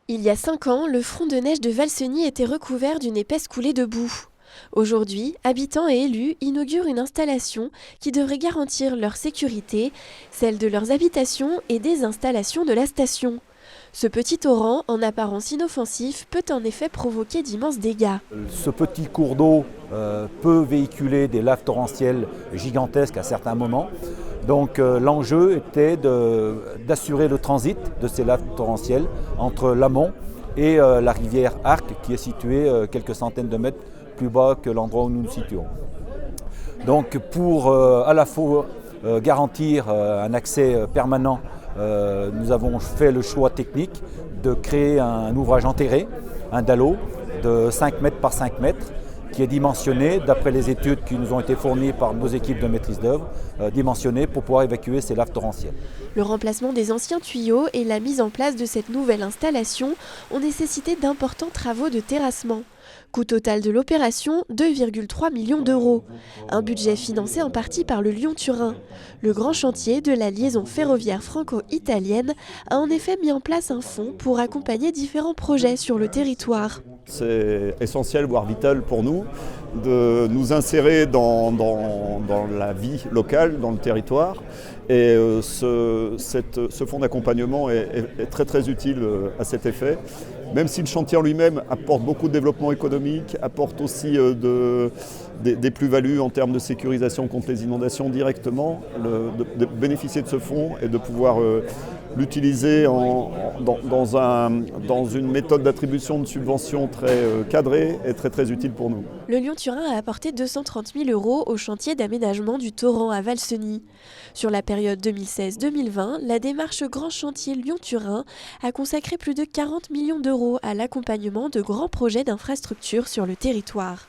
Il y a 5 ans, le front de neige de Valseny était recouvert d'une épaisse coulée de boue. Aujourd'hui, habitants et élus inaugurent une installation qui devrait garantir leur sécurité, celle de leurs habitations et des installations de la station. Ce petit torrent, en apparence inoffensif, peut en effet provoquer d'immenses dégâts. Ce petit cours d'eau peut véhiculer des laves torrentielles gigantesques à certains moments. Donc l'enjeu était d'assurer le transit de ces laves torrentielles entre l'amont et la rivière Arc qui est située quelques centaines de mètres plus bas que l'endroit où nous nous situons. Donc pour à la fois garantir un accès permanent, nous avons fait le choix technique de créer un ouvrage enterré, un dallo de 5 mètres par 5 mètres, qui est dimensionné, d'après les études qui nous ont été fournies par nos équipes de maîtrise d'œuvre, dimensionné pour pouvoir évacuer ces laves torrentielles. Le remplacement des anciens tuyaux et la mise en place de cette nouvelle installation ont nécessité d'importants travaux de terrassement. Coût total de l'opération, 2,3 millions d'euros. Un budget financé en partie par le Lyon-Turin. Le grand chantier de la liaison ferroviaire franco-italienne a en effet mis en place un fonds pour accompagner différents projets sur le territoire. C'est essentiel, voire vital pour nous, de nous insérer dans la vie locale, dans le territoire. Et ce fonds d'accompagnement est très très utile à cet effet. Même si le chantier en lui-même apporte beaucoup de développement économique, apporte aussi des plus-values en termes de sécurisation contre les inondations directement, de bénéficier de ce fonds et de pouvoir l'utiliser dans une méthode d'attribution de subventions très cadrée est très très utile pour nous. Le Lyon-Turin a apporté 230 000 euros au chantier d'aménagement du torrent à Valseny. Sur la période 2016-2020, la démarche Grand Chantier Lyon-Turin a consacré plus de 40 millions d'euros à l'accompagnement de grands projets d'infrastructures sur le territoire.